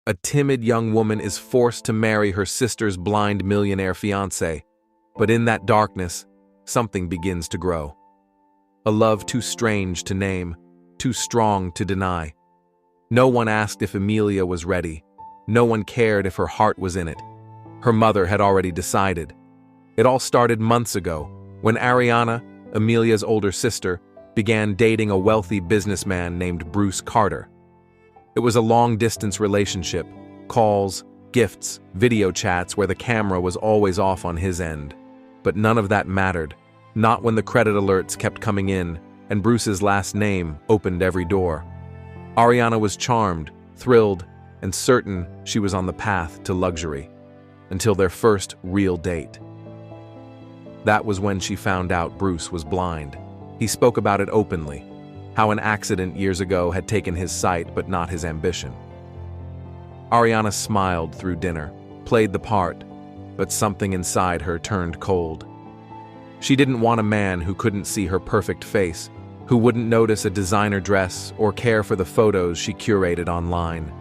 A timid young woman is forced to marry her sister's blind millionaire fiancé, but in that darkness, something begins to grow. A love too strange to name, too strong to deny. No one asked if Emilia was ready. No one cared if her heart was in it. Her mother had already decided. It all started months ago, when Ariana, Emilia's older sister, began dating a wealthy businessman named Bruce Carter. It was a long-distance relationship, calls, gifts, video chats where the camera was always off on his end. But none of that mattered, not when the credit alerts kept coming in and Bruce's last name opened every door. Ariana was charmed, thrilled, and certain she was on the path to luxury, until their first real date. That was when she found out Bruce was blind. He spoke about it openly, how an accident years ago had taken his sight but not his ambition. Ariana smiled through dinner, played the part, but something inside her turned cold. She didn't want a man who couldn't see her perfect face, who wouldn't notice a designer dress or care for the photos she curated online.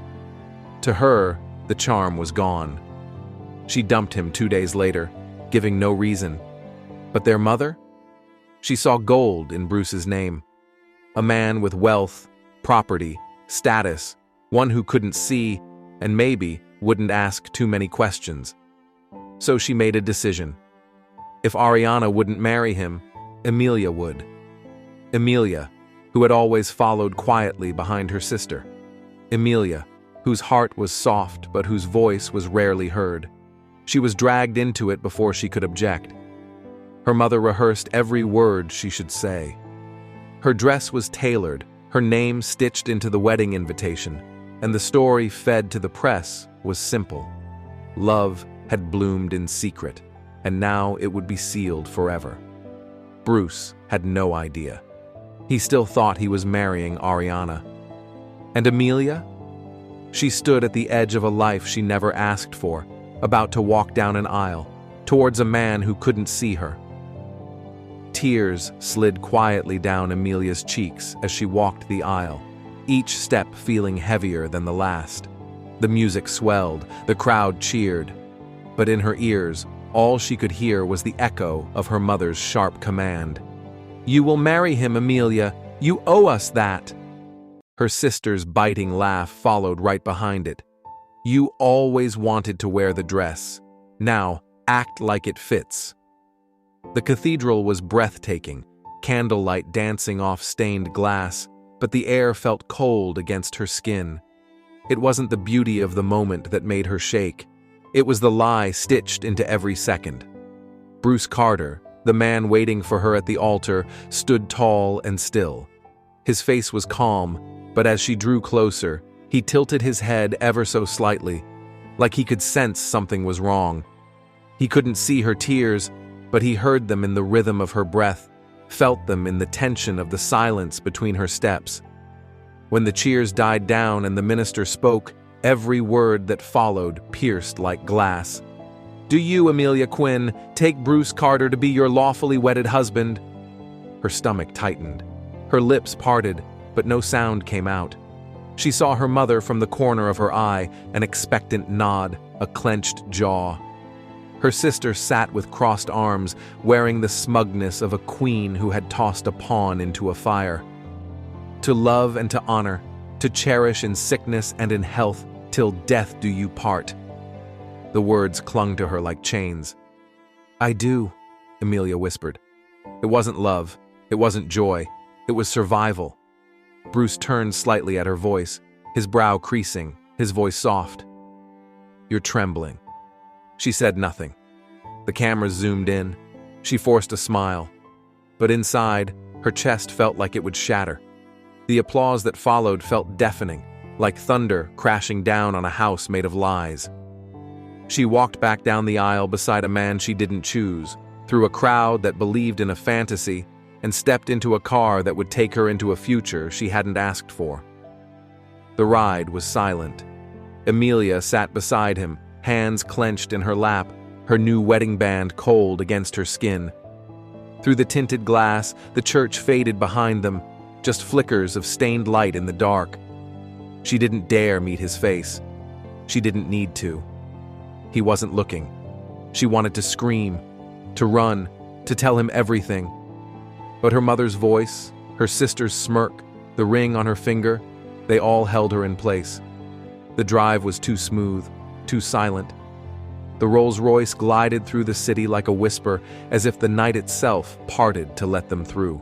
To her, the charm was gone. She dumped him 2 days later, giving no reason. But their mother? She saw gold in Bruce's name. A man with wealth, property, status, one who couldn't see and maybe wouldn't ask too many questions. So she made a decision. If Ariana wouldn't marry him, Emilia would. Emilia, who had always followed quietly behind her sister. Emilia, whose heart was soft but whose voice was rarely heard. She was dragged into it before she could object. Her mother rehearsed every word she should say. Her dress was tailored, her name stitched into the wedding invitation, and the story fed to the press was simple. Love had bloomed in secret, and now it would be sealed forever. Bruce had no idea. He still thought he was marrying Ariana. And Amelia? She stood at the edge of a life she never asked for, about to walk down an aisle, towards a man who couldn't see her. Tears slid quietly down Emilia's cheeks as she walked the aisle, each step feeling heavier than the last. The music swelled, the crowd cheered, but in her ears, all she could hear was the echo of her mother's sharp command. "You will marry him, Amelia. You owe us that." Her sister's biting laugh followed right behind it. "You always wanted to wear the dress. Now, act like it fits." The cathedral was breathtaking, candlelight dancing off stained glass, but the air felt cold against her skin. It wasn't the beauty of the moment that made her shake. It was the lie stitched into every second. Bruce Carter, the man waiting for her at the altar, stood tall and still. His face was calm, but as she drew closer, he tilted his head ever so slightly, like he could sense something was wrong. He couldn't see her tears, but he heard them in the rhythm of her breath, felt them in the tension of the silence between her steps. When the cheers died down and the minister spoke, every word that followed pierced like glass. "Do you, Amelia Quinn, take Bruce Carter to be your lawfully wedded husband?" Her stomach tightened. Her lips parted, but no sound came out. She saw her mother from the corner of her eye, an expectant nod, a clenched jaw. Her sister sat with crossed arms, wearing the smugness of a queen who had tossed a pawn into a fire. "To love and to honor, to cherish in sickness and in health, till death do you part." The words clung to her like chains. "I do," Emilia whispered. It wasn't love, it wasn't joy, it was survival. Bruce turned slightly at her voice, his brow creasing, his voice soft. "You're trembling." She said nothing. The camera zoomed in. She forced a smile. But inside, her chest felt like it would shatter. The applause that followed felt deafening, like thunder crashing down on a house made of lies. She walked back down the aisle beside a man she didn't choose, through a crowd that believed in a fantasy, and stepped into a car that would take her into a future she hadn't asked for. The ride was silent. Emilia sat beside him, hands clenched in her lap, her new wedding band cold against her skin. Through the tinted glass, the church faded behind them, just flickers of stained light in the dark. She didn't dare meet his face. She didn't need to. He wasn't looking. She wanted to scream, to run, to tell him everything. But her mother's voice, her sister's smirk, the ring on her finger, they all held her in place. The drive was too smooth, too silent. The Rolls-Royce glided through the city like a whisper, as if the night itself parted to let them through.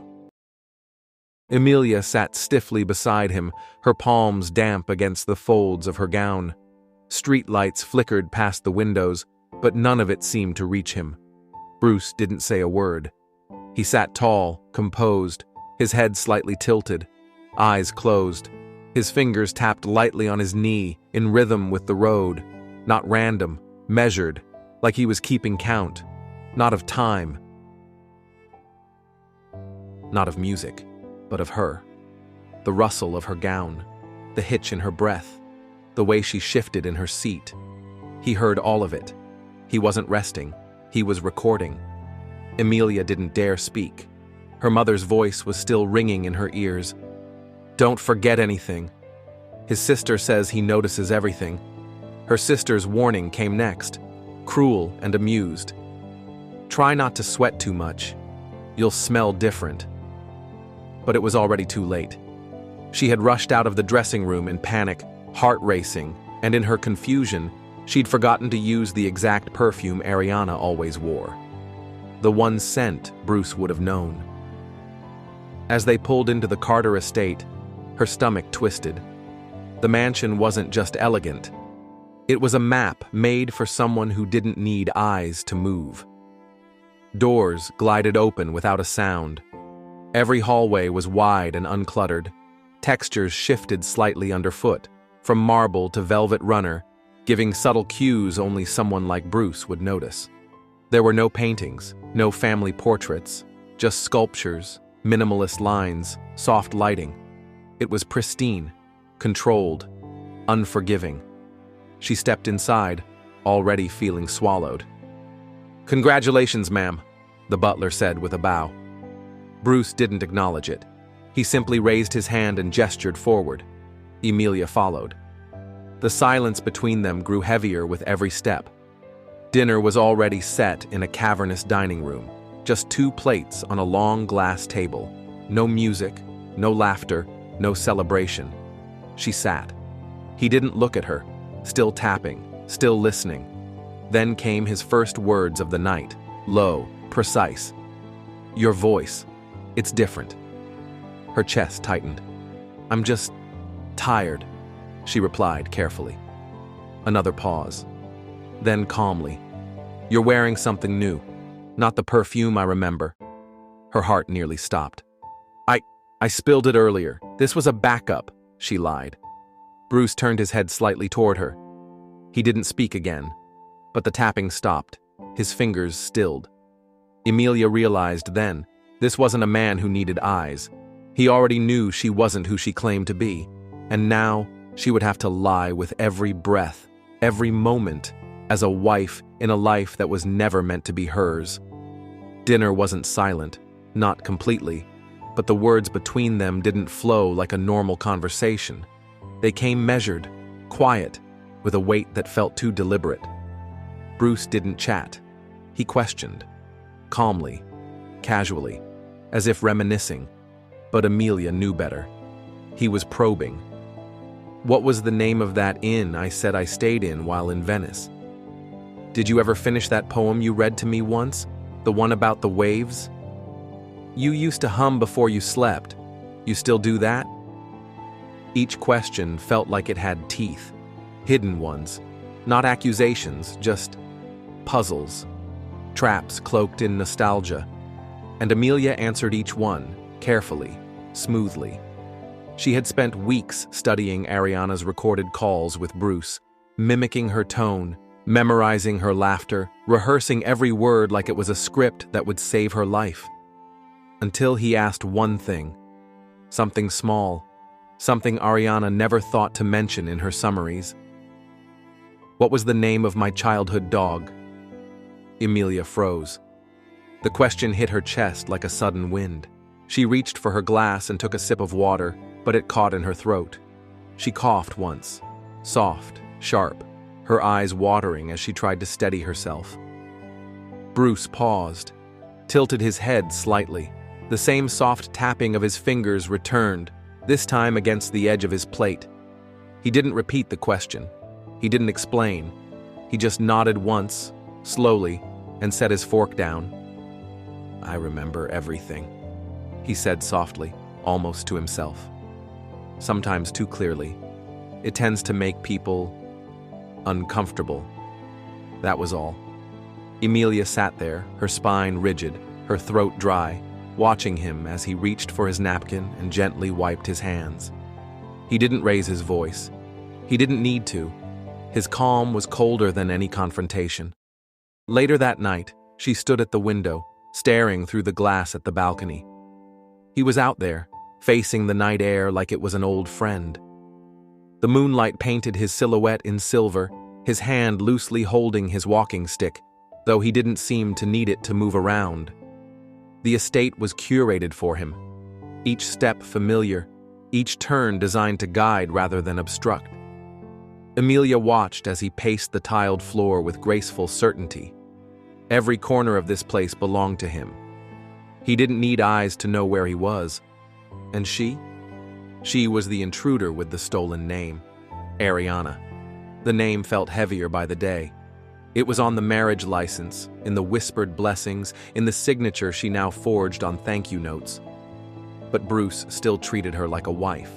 Emilia sat stiffly beside him, her palms damp against the folds of her gown. Street lights flickered past the windows, but none of it seemed to reach him. Bruce didn't say a word. He sat tall, composed, his head slightly tilted, eyes closed. His fingers tapped lightly on his knee, in rhythm with the road, not random, measured, like he was keeping count, not of time, not of music, but of her. The rustle of her gown, the hitch in her breath, the way she shifted in her seat. He heard all of it. He wasn't resting. He was recording. Emilia didn't dare speak. Her mother's voice was still ringing in her ears. Don't forget anything. His sister says he notices everything. Her sister's warning came next, cruel and amused. Try not to sweat too much. You'll smell different. But it was already too late. She had rushed out of the dressing room in panic, heart racing, and in her confusion, she'd forgotten to use the exact perfume Ariana always wore. The one scent Bruce would have known. As they pulled into the Carter estate, her stomach twisted. The mansion wasn't just elegant. It was a map made for someone who didn't need eyes to move. Doors glided open without a sound. Every hallway was wide and uncluttered. Textures shifted slightly underfoot, from marble to velvet runner, giving subtle cues only someone like Bruce would notice. There were no paintings, no family portraits, just sculptures, minimalist lines, soft lighting. It was pristine, controlled, unforgiving. She stepped inside, already feeling swallowed. "Congratulations, ma'am," the butler said with a bow. Bruce didn't acknowledge it. He simply raised his hand and gestured forward. Emilia followed. The silence between them grew heavier with every step. Dinner was already set in a cavernous dining room, just 2 plates on a long glass table. No music, no laughter, no celebration. She sat. He didn't look at her, still tapping, still listening. Then came his first words of the night, low, precise. "Your voice. It's different." Her chest tightened. "I'm just tired," she replied carefully. Another pause. Then calmly, "You're wearing something new. Not the perfume I remember." Her heart nearly stopped. I spilled it earlier. This was a backup," she lied. Bruce turned his head slightly toward her. He didn't speak again, but the tapping stopped, his fingers stilled. Emilia realized then, this wasn't a man who needed eyes. He already knew she wasn't who she claimed to be, and now she would have to lie with every breath, every moment, as a wife in a life that was never meant to be hers. Dinner wasn't silent, not completely, but the words between them didn't flow like a normal conversation. They came measured, quiet, with a weight that felt too deliberate. Bruce didn't chat. He questioned, calmly, casually, as if reminiscing, but Amelia knew better. He was probing. "What was the name of that inn I said I stayed in while in Venice? Did you ever finish that poem you read to me once? The one about the waves? You used to hum before you slept. You still do that?" Each question felt like it had teeth, hidden ones, not accusations, just puzzles, traps cloaked in nostalgia. And Amelia answered each one, carefully, smoothly. She had spent weeks studying Ariana's recorded calls with Bruce, mimicking her tone, memorizing her laughter, rehearsing every word like it was a script that would save her life. Until he asked one thing, something small, something Ariana never thought to mention in her summaries. "What was the name of my childhood dog?" Emilia froze. The question hit her chest like a sudden wind. She reached for her glass and took a sip of water, but it caught in her throat. She coughed once, soft, sharp, her eyes watering as she tried to steady herself. Bruce paused, tilted his head slightly. The same soft tapping of his fingers returned, this time against the edge of his plate. He didn't repeat the question. He didn't explain. He just nodded once, slowly, and set his fork down. "I remember everything," he said softly, almost to himself. Sometimes too clearly. It tends to make people uncomfortable. That was all. Emilia sat there, her spine rigid, her throat dry, watching him as he reached for his napkin and gently wiped his hands. He didn't raise his voice. He didn't need to. His calm was colder than any confrontation. Later that night, she stood at the window, staring through the glass at the balcony. He was out there, facing the night air like it was an old friend. The moonlight painted his silhouette in silver, his hand loosely holding his walking stick, though he didn't seem to need it to move around. The estate was curated for him, each step familiar, each turn designed to guide rather than obstruct. Amelia watched as he paced the tiled floor with graceful certainty. Every corner of this place belonged to him. He didn't need eyes to know where he was. And she? She was the intruder with the stolen name, Ariana. The name felt heavier by the day. It was on the marriage license, in the whispered blessings, in the signature she now forged on thank-you notes. But Bruce still treated her like a wife.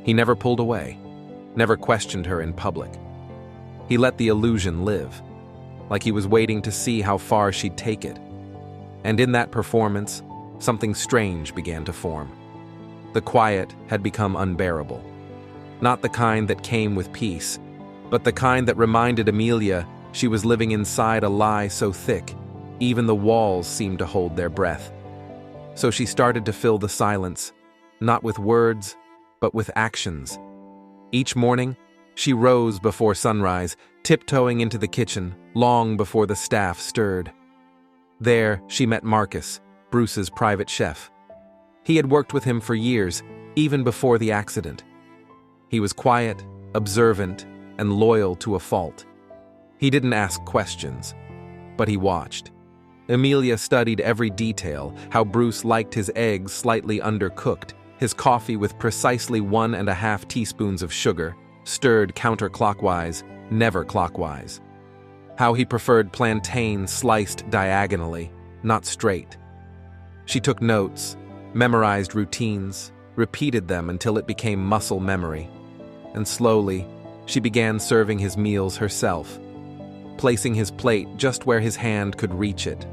He never pulled away, never questioned her in public. He let the illusion live, like he was waiting to see how far she'd take it. And in that performance, something strange began to form. The quiet had become unbearable. Not the kind that came with peace, but the kind that reminded Amelia she was living inside a lie so thick, even the walls seemed to hold their breath. So she started to fill the silence, not with words, but with actions. Each morning, she rose before sunrise, tiptoeing into the kitchen, long before the staff stirred. There, she met Marcus, Bruce's private chef. He had worked with him for years, even before the accident. He was quiet, observant, and loyal to a fault. He didn't ask questions, but he watched. Emilia studied every detail, how Bruce liked his eggs slightly undercooked, his coffee with precisely 1.5 teaspoons of sugar, stirred counterclockwise, never clockwise. How he preferred plantain sliced diagonally, not straight. She took notes, memorized routines, repeated them until it became muscle memory. And slowly, she began serving his meals herself, placing his plate just where his hand could reach it,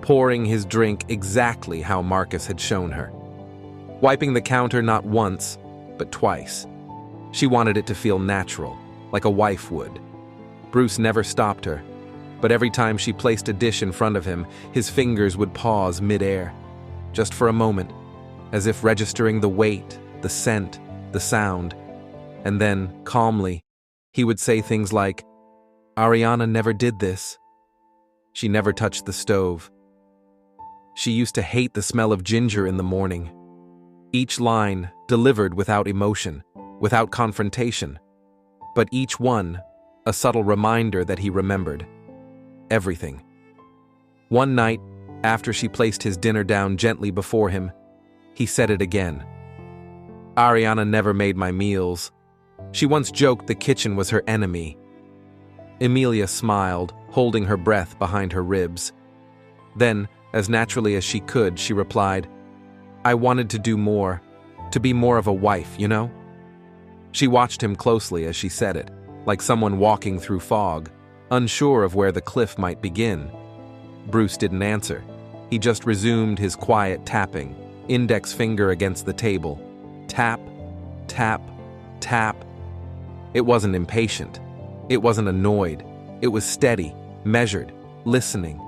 pouring his drink exactly how Marcus had shown her, wiping the counter not once, but twice. She wanted it to feel natural, like a wife would. Bruce never stopped her, but every time she placed a dish in front of him, his fingers would pause mid-air, just for a moment, as if registering the weight, the scent, the sound. And then, calmly, he would say things like, "Ariana never did this. She never touched the stove. She used to hate the smell of ginger in the morning." Each line delivered without emotion, without confrontation, but each one a subtle reminder that he remembered. Everything. One night, after she placed his dinner down gently before him, he said it again. "Ariana never made my meals. She once joked the kitchen was her enemy." Emilia smiled, holding her breath behind her ribs. Then, as naturally as she could, she replied, "I wanted to do more, to be more of a wife, you know?" She watched him closely as she said it, like someone walking through fog, unsure of where the cliff might begin. Bruce didn't answer. He just resumed his quiet tapping, index finger against the table. Tap, tap, tap. It wasn't impatient. It wasn't annoyed. It was steady, measured, listening.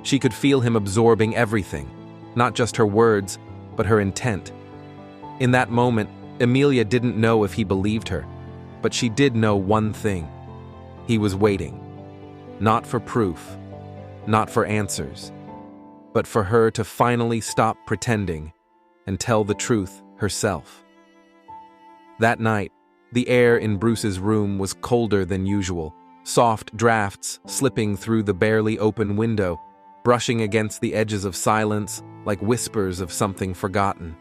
She could feel him absorbing everything, not just her words, but her intent. In that moment, Emilia didn't know if he believed her, but she did know one thing. He was waiting. Not for proof, not for answers, but for her to finally stop pretending and tell the truth herself. That night, the air in Bruce's room was colder than usual, soft drafts slipping through the barely open window, brushing against the edges of silence like whispers of something forgotten.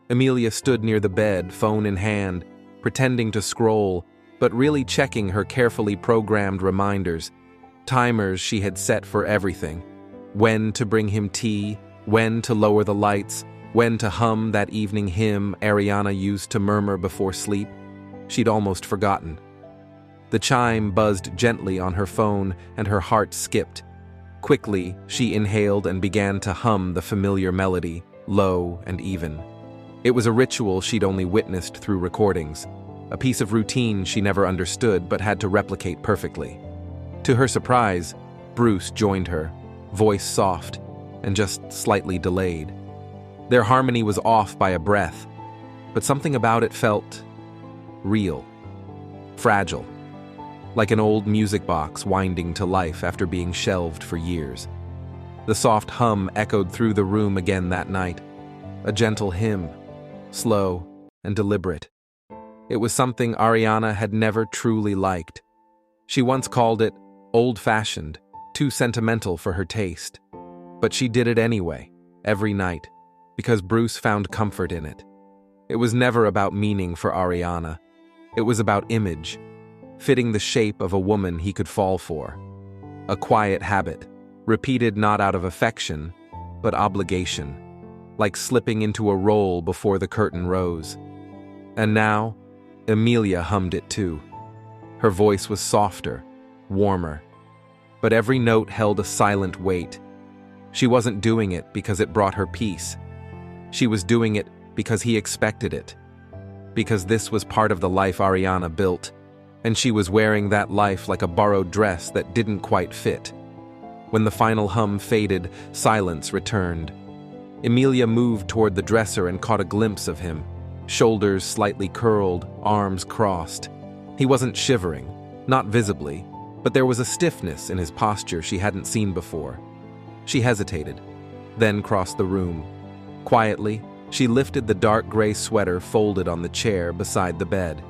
Amelia stood near the bed, phone in hand, pretending to scroll, but really checking her carefully programmed reminders, timers she had set for everything. When to bring him tea, when to lower the lights, when to hum that evening hymn Ariana used to murmur before sleep. She'd almost forgotten. The chime buzzed gently on her phone and her heart skipped. Quickly, she inhaled and began to hum the familiar melody, low and even. It was a ritual she'd only witnessed through recordings, a piece of routine she never understood but had to replicate perfectly. To her surprise, Bruce joined her, voice soft and just slightly delayed. Their harmony was off by a breath, but something about it felt real, fragile, like an old music box winding to life after being shelved for years. The soft hum echoed through the room again that night, a gentle hymn, slow and deliberate. It was something Ariana had never truly liked. She once called it old-fashioned, too sentimental for her taste. But she did it anyway, every night, because Bruce found comfort in it. It was never about meaning for Ariana. It was about image, fitting the shape of a woman he could fall for. A quiet habit, repeated not out of affection, but obligation, like slipping into a role before the curtain rose. And now, Emilia hummed it too. Her voice was softer, warmer, but every note held a silent weight. She wasn't doing it because it brought her peace. She was doing it because he expected it. Because this was part of the life Ariana built, and she was wearing that life like a borrowed dress that didn't quite fit. When the final hum faded, silence returned. Emilia moved toward the dresser and caught a glimpse of him, shoulders slightly curled, arms crossed. He wasn't shivering, not visibly, but there was a stiffness in his posture she hadn't seen before. She hesitated, then crossed the room. Quietly, she lifted the dark gray sweater folded on the chair beside the bed.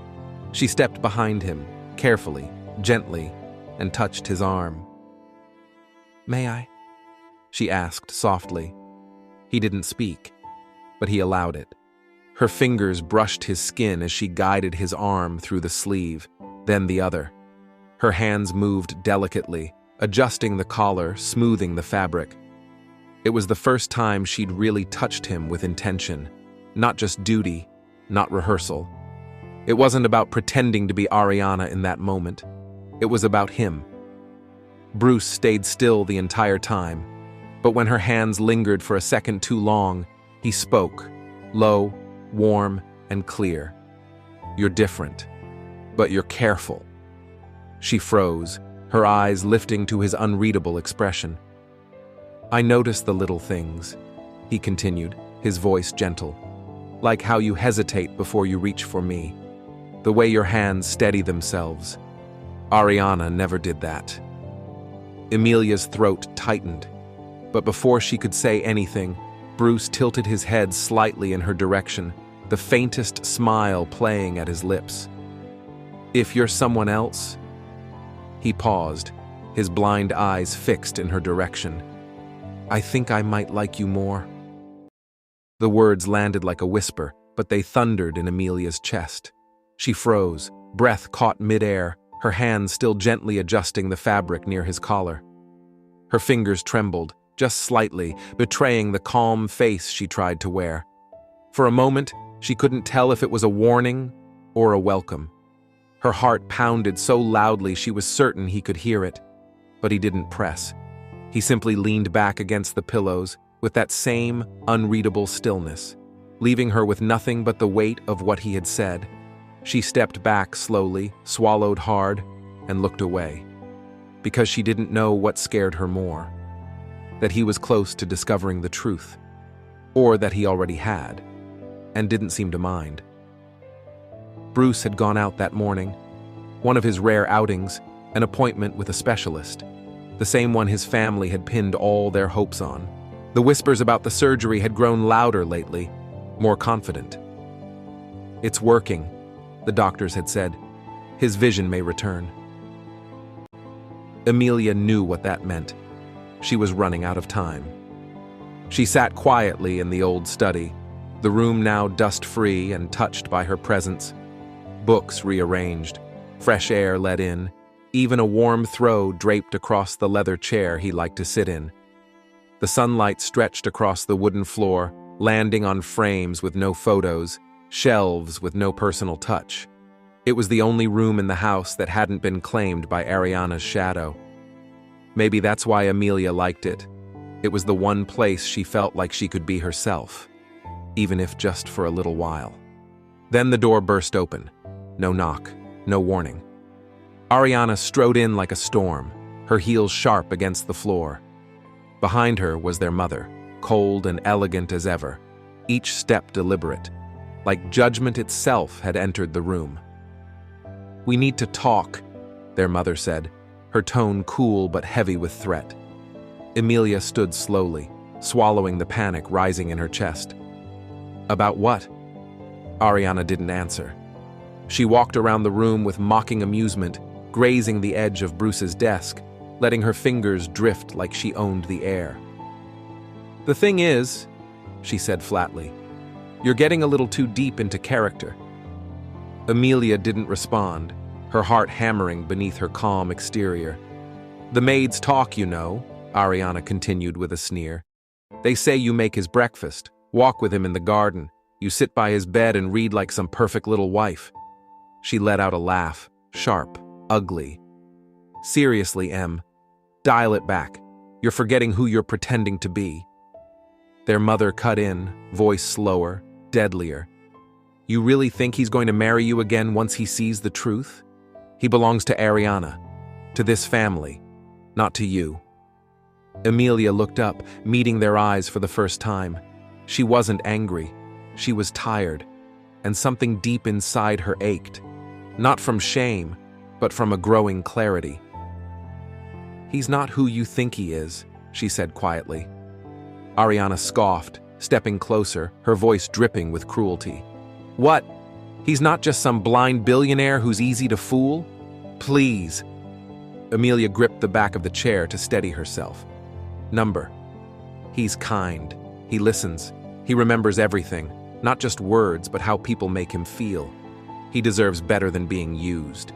She stepped behind him, carefully, gently, and touched his arm. "May I?" she asked softly. He didn't speak, but he allowed it. Her fingers brushed his skin as she guided his arm through the sleeve, then the other. Her hands moved delicately, adjusting the collar, smoothing the fabric. It was the first time she'd really touched him with intention, not just duty, not rehearsal. It wasn't about pretending to be Ariana in that moment. It was about him. Bruce stayed still the entire time, but when her hands lingered for a second too long, he spoke, low, warm, and clear. "You're different, but you're careful." She froze, her eyes lifting to his unreadable expression. "I notice the little things," he continued, his voice gentle. "Like how you hesitate before you reach for me. The way your hands steady themselves. Ariana never did that." Emilia's throat tightened, but before she could say anything, Bruce tilted his head slightly in her direction, the faintest smile playing at his lips. "If you're someone else..." He paused, his blind eyes fixed in her direction. "I think I might like you more." The words landed like a whisper, but they thundered in Emilia's chest. She froze, breath caught midair, her hands still gently adjusting the fabric near his collar. Her fingers trembled, just slightly, betraying the calm face she tried to wear. For a moment, she couldn't tell if it was a warning or a welcome. Her heart pounded so loudly she was certain he could hear it, but he didn't press. He simply leaned back against the pillows with that same unreadable stillness, leaving her with nothing but the weight of what he had said. She stepped back slowly, swallowed hard, and looked away, because she didn't know what scared her more. That he was close to discovering the truth, or that he already had, and didn't seem to mind. Bruce had gone out that morning, one of his rare outings, an appointment with a specialist, the same one his family had pinned all their hopes on. The whispers about the surgery had grown louder lately, more confident. "It's working," the doctors had said. "His vision may return." Emilia knew what that meant. She was running out of time. She sat quietly in the old study, the room now dust-free and touched by her presence. Books rearranged, fresh air let in, even a warm throw draped across the leather chair he liked to sit in. The sunlight stretched across the wooden floor, landing on frames with no photos, shelves with no personal touch. It was the only room in the house that hadn't been claimed by Ariana's shadow. Maybe that's why Amelia liked it. It was the one place she felt like she could be herself, even if just for a little while. Then the door burst open. No knock, no warning. Ariana strode in like a storm, her heels sharp against the floor. Behind her was their mother, cold and elegant as ever, each step deliberate, like judgment itself had entered the room. "We need to talk," their mother said, her tone cool but heavy with threat. Emilia stood slowly, swallowing the panic rising in her chest. "About what?" Ariana didn't answer. She walked around the room with mocking amusement, grazing the edge of Bruce's desk, letting her fingers drift like she owned the air. "The thing is," she said flatly, "you're getting a little too deep into character." Amelia didn't respond, her heart hammering beneath her calm exterior. "The maids talk, you know," Ariana continued with a sneer. "They say you make his breakfast, walk with him in the garden, you sit by his bed and read like some perfect little wife." She let out a laugh, sharp, ugly. "Seriously, Em, dial it back. You're forgetting who you're pretending to be." Their mother cut in, voice slower, deadlier. "You really think he's going to marry you again once he sees the truth? He belongs to Ariana, to this family, not to you." Emilia looked up, meeting their eyes for the first time. She wasn't angry. She was tired, and something deep inside her ached, not from shame, but from a growing clarity. "He's not who you think he is," she said quietly. Ariana scoffed, stepping closer, her voice dripping with cruelty. "What? He's not just some blind billionaire who's easy to fool? Please." Amelia gripped the back of the chair to steady herself. "Number. He's kind. He listens. He remembers everything, not just words, but how people make him feel. He deserves better than being used."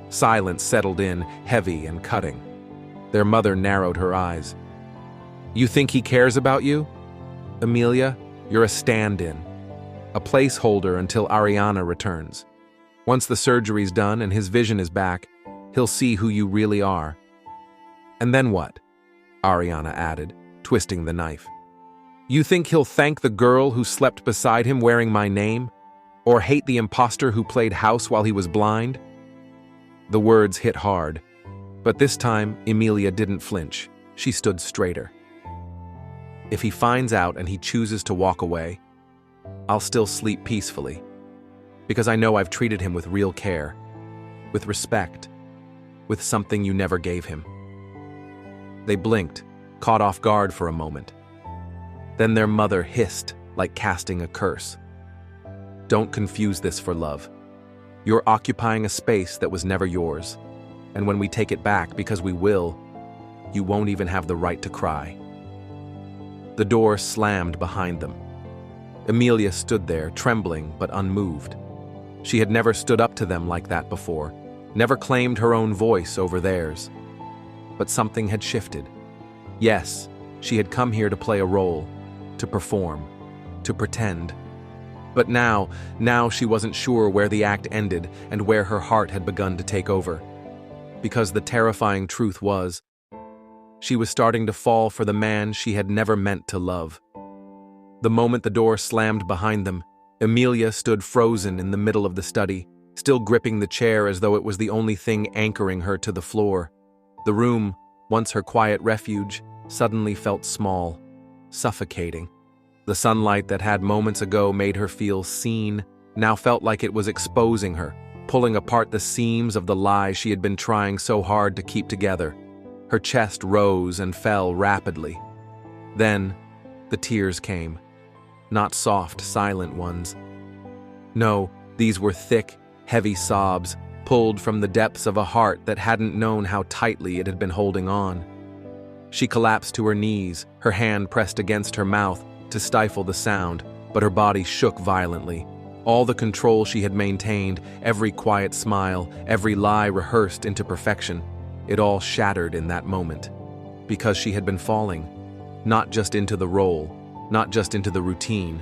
Silence settled in, heavy and cutting. Their mother narrowed her eyes. "You think he cares about you? Amelia, you're a stand-in. A placeholder until Ariana returns. Once the surgery's done and his vision is back, he'll see who you really are." "And then what?" Ariana added, twisting the knife. "You think he'll thank the girl who slept beside him wearing my name? Or hate the imposter who played house while he was blind?" The words hit hard, but this time Emilia didn't flinch. She stood straighter. "If he finds out and he chooses to walk away, I'll still sleep peacefully, because I know I've treated him with real care, with respect, with something you never gave him." They blinked, caught off guard for a moment. Then their mother hissed, like casting a curse. "Don't confuse this for love. You're occupying a space that was never yours, and when we take it back, because we will, you won't even have the right to cry." The door slammed behind them. Emilia stood there, trembling but unmoved. She had never stood up to them like that before, never claimed her own voice over theirs. But something had shifted. Yes, she had come here to play a role, to perform, to pretend. But now she wasn't sure where the act ended and where her heart had begun to take over. Because the terrifying truth was, she was starting to fall for the man she had never meant to love. The moment the door slammed behind them, Emilia stood frozen in the middle of the study, still gripping the chair as though it was the only thing anchoring her to the floor. The room, once her quiet refuge, suddenly felt small, suffocating. The sunlight that had moments ago made her feel seen, now felt like it was exposing her, pulling apart the seams of the lie she had been trying so hard to keep together. Her chest rose and fell rapidly. Then, the tears came. Not soft, silent ones. No, these were thick, heavy sobs, pulled from the depths of a heart that hadn't known how tightly it had been holding on. She collapsed to her knees, her hand pressed against her mouth to stifle the sound, but her body shook violently. All the control she had maintained, every quiet smile, every lie rehearsed into perfection, it all shattered in that moment. Because she had been falling, not just into the role, not just into the routine.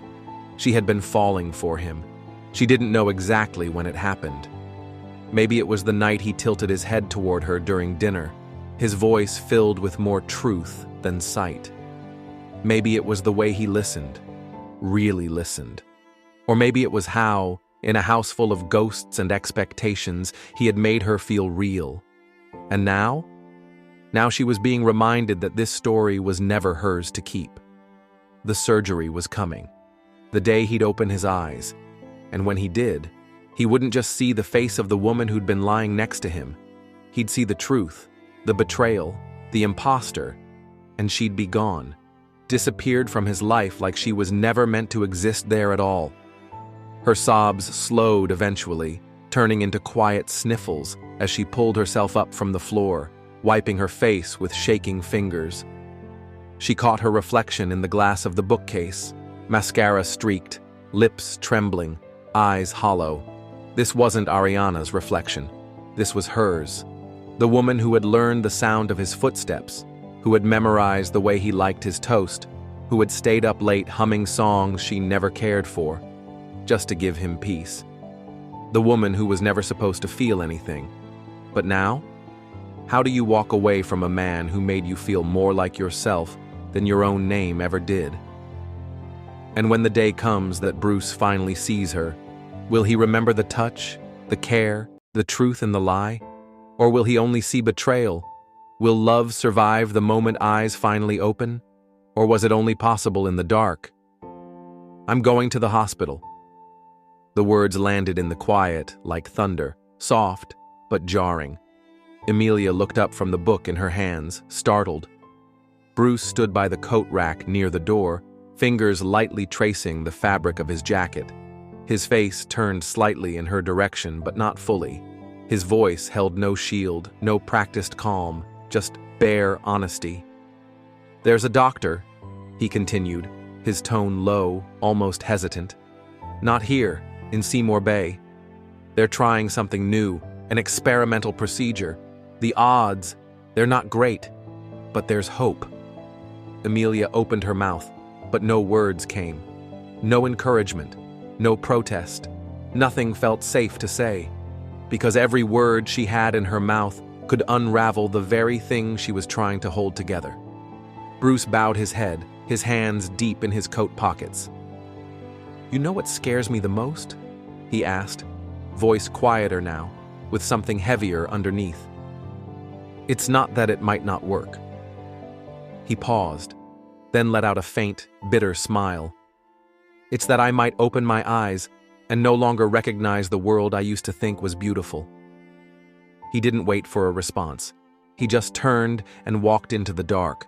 She had been falling for him. She didn't know exactly when it happened. Maybe it was the night he tilted his head toward her during dinner, his voice filled with more truth than sight. Maybe it was the way he listened, really listened. Or maybe it was how, in a house full of ghosts and expectations, he had made her feel real. And now? Now she was being reminded that this story was never hers to keep. The surgery was coming. The day he'd open his eyes. And when he did, he wouldn't just see the face of the woman who'd been lying next to him. He'd see the truth, the betrayal, the imposter, and she'd be gone, disappeared from his life like she was never meant to exist there at all. Her sobs slowed eventually, turning into quiet sniffles as she pulled herself up from the floor, wiping her face with shaking fingers. She caught her reflection in the glass of the bookcase, mascara streaked, lips trembling, eyes hollow. This wasn't Ariana's reflection. This was hers. The woman who had learned the sound of his footsteps, who had memorized the way he liked his toast, who had stayed up late humming songs she never cared for, just to give him peace. The woman who was never supposed to feel anything. But now? How do you walk away from a man who made you feel more like yourself than your own name ever did? And when the day comes that Bruce finally sees her, will he remember the touch, the care, the truth in the lie? Or will he only see betrayal? Will love survive the moment eyes finally open? Or was it only possible in the dark? "I'm going to the hospital." The words landed in the quiet like thunder, soft but jarring. Emilia looked up from the book in her hands, startled. Bruce stood by the coat rack near the door, fingers lightly tracing the fabric of his jacket. His face turned slightly in her direction, but not fully. His voice held no shield, no practiced calm, just bare honesty. "There's a doctor," he continued, his tone low, almost hesitant. "Not here, in Seymour Bay. They're trying something new, an experimental procedure. The odds, they're not great, but there's hope." Emilia opened her mouth, but no words came. No encouragement, no protest. Nothing felt safe to say, because every word she had in her mouth could unravel the very thing she was trying to hold together. Bruce bowed his head, his hands deep in his coat pockets. "You know what scares me the most?" he asked, voice quieter now, with something heavier underneath. "It's not that it might not work." He paused, then let out a faint, bitter smile. "It's that I might open my eyes and no longer recognize the world I used to think was beautiful." He didn't wait for a response. He just turned and walked into the dark,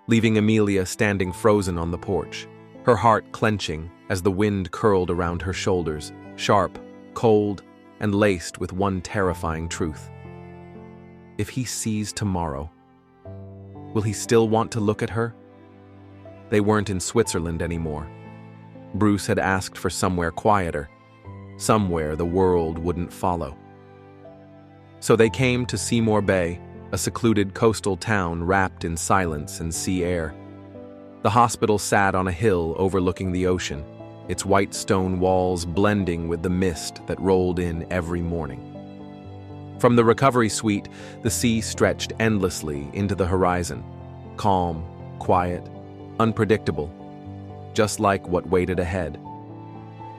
leaving Amelia standing frozen on the porch, her heart clenching as the wind curled around her shoulders, sharp, cold, and laced with one terrifying truth. If he sees tomorrow, will he still want to look at her? They weren't in Switzerland anymore. Bruce had asked for somewhere quieter, somewhere the world wouldn't follow. So they came to Seymour Bay, a secluded coastal town wrapped in silence and sea air. The hospital sat on a hill overlooking the ocean, its white stone walls blending with the mist that rolled in every morning. From the recovery suite, the sea stretched endlessly into the horizon, calm, quiet, unpredictable, just like what waited ahead.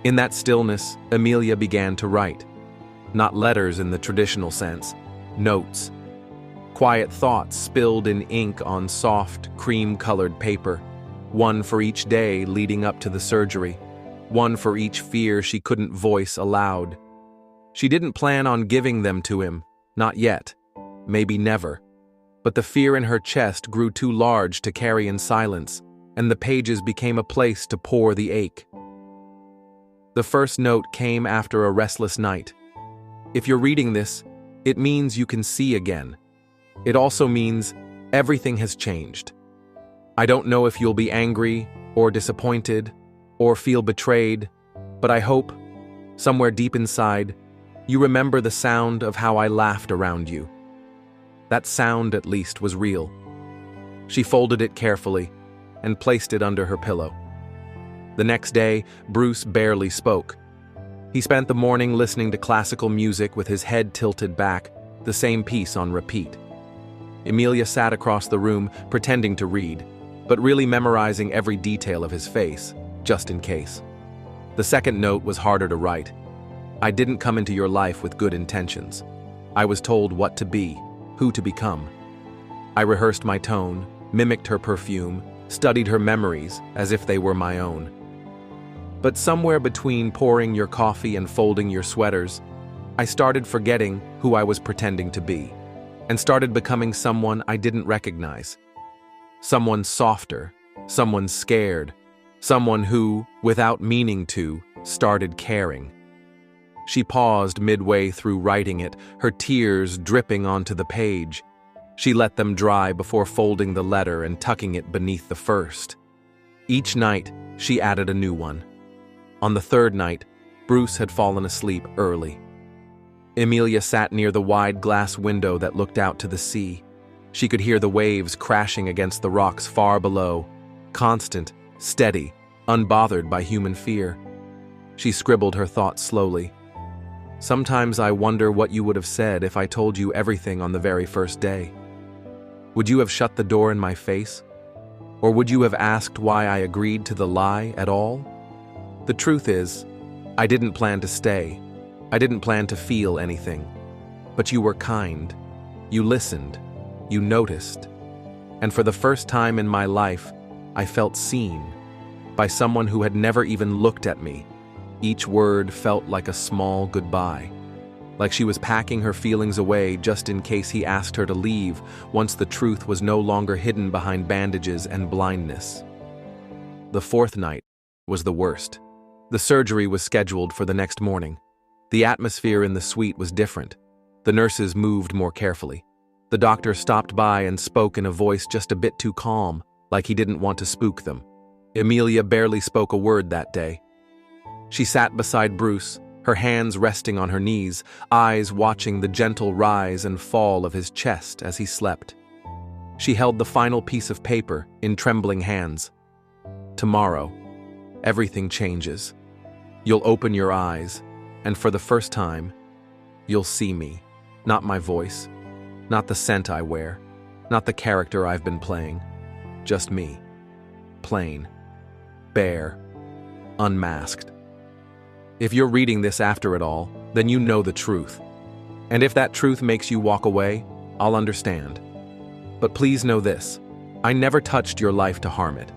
In that stillness, Amelia began to write. Not letters in the traditional sense, notes. Quiet thoughts spilled in ink on soft, cream-colored paper, one for each day leading up to the surgery, one for each fear she couldn't voice aloud. She didn't plan on giving them to him, not yet, maybe never. But the fear in her chest grew too large to carry in silence, and the pages became a place to pour the ache. The first note came after a restless night. If you're reading this, it means you can see again. It also means everything has changed. I don't know if you'll be angry or disappointed or feel betrayed, but I hope, somewhere deep inside, you remember the sound of how I laughed around you. That sound, at least, was real. She folded it carefully and placed it under her pillow. The next day, Bruce barely spoke. He spent the morning listening to classical music with his head tilted back, the same piece on repeat. Emilia sat across the room, pretending to read, but really memorizing every detail of his face, just in case. The second note was harder to write. I didn't come into your life with good intentions. I was told what to be, who to become. I rehearsed my tone, mimicked her perfume, studied her memories as if they were my own. But somewhere between pouring your coffee and folding your sweaters, I started forgetting who I was pretending to be, and started becoming someone I didn't recognize. Someone softer, someone scared, someone who, without meaning to, started caring. She paused midway through writing it, her tears dripping onto the page. She let them dry before folding the letter and tucking it beneath the first. Each night, she added a new one. On the third night, Bruce had fallen asleep early. Emilia sat near the wide glass window that looked out to the sea. She could hear the waves crashing against the rocks far below, constant, steady, unbothered by human fear. She scribbled her thoughts slowly. Sometimes I wonder what you would have said if I told you everything on the very first day. Would you have shut the door in my face? Or would you have asked why I agreed to the lie at all? The truth is, I didn't plan to stay. I didn't plan to feel anything. But you were kind. You listened. You noticed. And for the first time in my life, I felt seen by someone who had never even looked at me. Each word felt like a small goodbye, like she was packing her feelings away just in case he asked her to leave once the truth was no longer hidden behind bandages and blindness. The fourth night was the worst. The surgery was scheduled for the next morning. The atmosphere in the suite was different. The nurses moved more carefully. The doctor stopped by and spoke in a voice just a bit too calm, like he didn't want to spook them. Emilia barely spoke a word that day. She sat beside Bruce, her hands resting on her knees, eyes watching the gentle rise and fall of his chest as he slept. She held the final piece of paper in trembling hands. Tomorrow, everything changes. You'll open your eyes, and for the first time, you'll see me. Not my voice, not the scent I wear, not the character I've been playing. Just me. Plain. Bare. Unmasked. If you're reading this after it all, then you know the truth. And if that truth makes you walk away, I'll understand. But please know this, I never touched your life to harm it.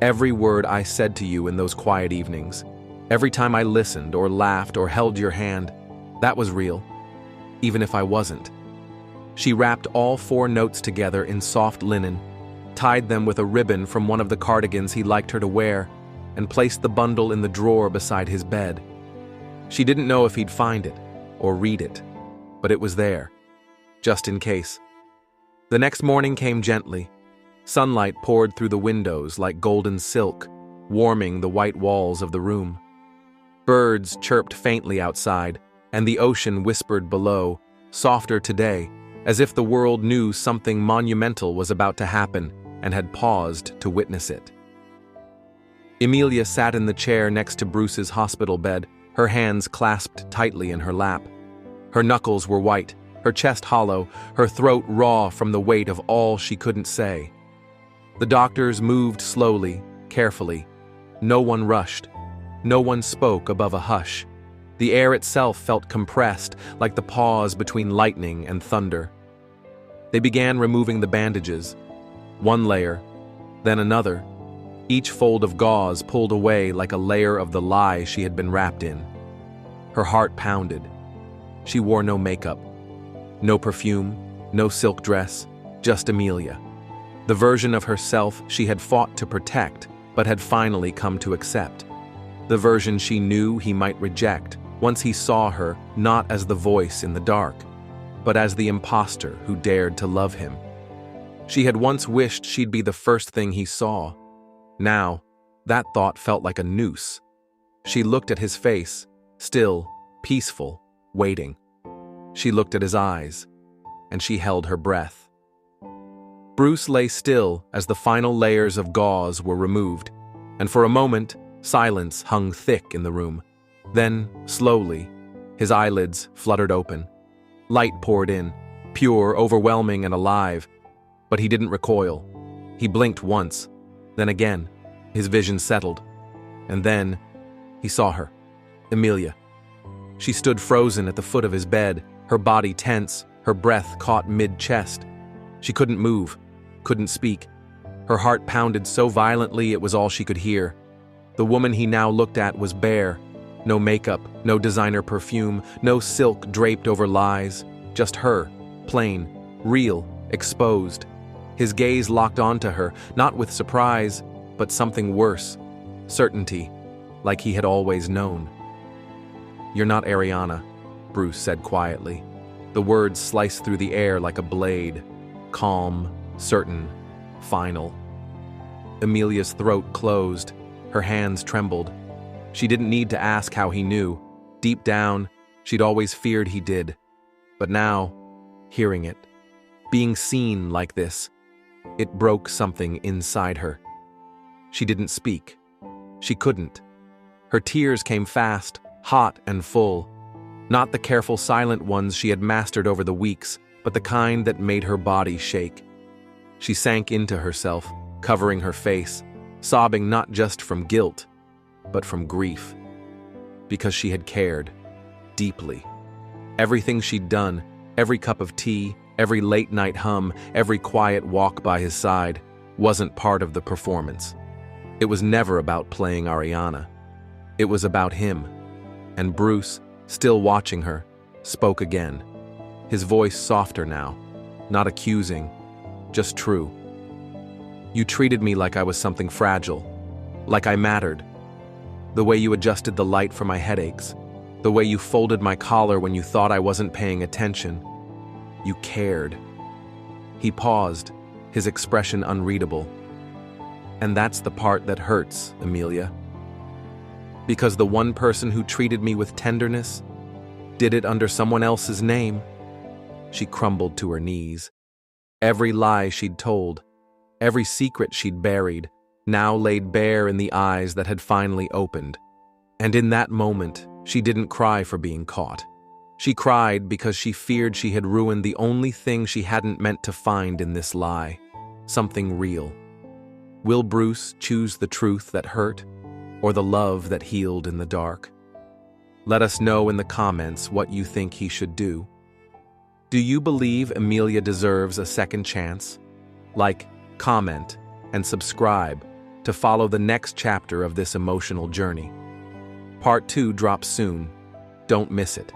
Every word I said to you in those quiet evenings, every time I listened or laughed or held your hand, that was real, even if I wasn't. She wrapped all 4 notes together in soft linen, tied them with a ribbon from one of the cardigans he liked her to wear, and placed the bundle in the drawer beside his bed. She didn't know if he'd find it or read it, but it was there, just in case. The next morning came gently. Sunlight poured through the windows like golden silk, warming the white walls of the room. Birds chirped faintly outside, and the ocean whispered below, softer today, as if the world knew something monumental was about to happen and had paused to witness it. Emilia sat in the chair next to Bruce's hospital bed, her hands clasped tightly in her lap. Her knuckles were white, her chest hollow, her throat raw from the weight of all she couldn't say. The doctors moved slowly, carefully. No one rushed. No one spoke above a hush. The air itself felt compressed, like the pause between lightning and thunder. They began removing the bandages. One layer, then another. Each fold of gauze pulled away like a layer of the lie she had been wrapped in. Her heart pounded. She wore no makeup, no perfume, no silk dress, just Amelia. The version of herself she had fought to protect, but had finally come to accept. The version she knew he might reject, Once he saw her not as the voice in the dark, but as the imposter who dared to love him. She had once wished she'd be the first thing he saw. Now, that thought felt like a noose. She looked at his face, still, peaceful, waiting. She looked at his eyes, and she held her breath. Bruce lay still as the final layers of gauze were removed, and for a moment, silence hung thick in the room. Then, slowly, his eyelids fluttered open. Light poured in, pure, overwhelming, and alive. But he didn't recoil. He blinked once, then again. His vision settled. And then, he saw her, Emilia. She stood frozen at the foot of his bed, her body tense, her breath caught mid-chest. She couldn't move, couldn't speak. Her heart pounded so violently it was all she could hear. The woman he now looked at was bare. No makeup, no designer perfume, no silk draped over lies. Just her, plain, real, exposed. His gaze locked onto her, not with surprise, but something worse. Certainty, like he had always known. "You're not Ariana," Bruce said quietly. The words sliced through the air like a blade. Calm, certain, final. Emilia's throat closed. Her hands trembled. She didn't need to ask how he knew. Deep down, she'd always feared he did. But now, hearing it, being seen like this, it broke something inside her. She didn't speak. She couldn't. Her tears came fast, hot and full. Not the careful silent ones she had mastered over the weeks, but the kind that made her body shake. She sank into herself, covering her face, sobbing not just from guilt, but from grief. Because she had cared, deeply. Everything she'd done, every cup of tea, every late-night hum, every quiet walk by his side, wasn't part of the performance. It was never about playing Ariana. It was about him. And Bruce, still watching her, spoke again. His voice softer now, not accusing, just true. "You treated me like I was something fragile, like I mattered. The way you adjusted the light for my headaches, the way you folded my collar when you thought I wasn't paying attention. You cared." He paused, his expression unreadable. "And that's the part that hurts, Amelia. Because the one person who treated me with tenderness did it under someone else's name." She crumbled to her knees. Every lie she'd told, every secret she'd buried, now laid bare in the eyes that had finally opened. And in that moment, she didn't cry for being caught. She cried because she feared she had ruined the only thing she hadn't meant to find in this lie, something real. Will Bruce choose the truth that hurt, or the love that healed in the dark? Let us know in the comments what you think he should do. Do you believe Emilia deserves a second chance? Like, comment, and subscribe to follow the next chapter of this emotional journey. Part 2 drops soon. Don't miss it.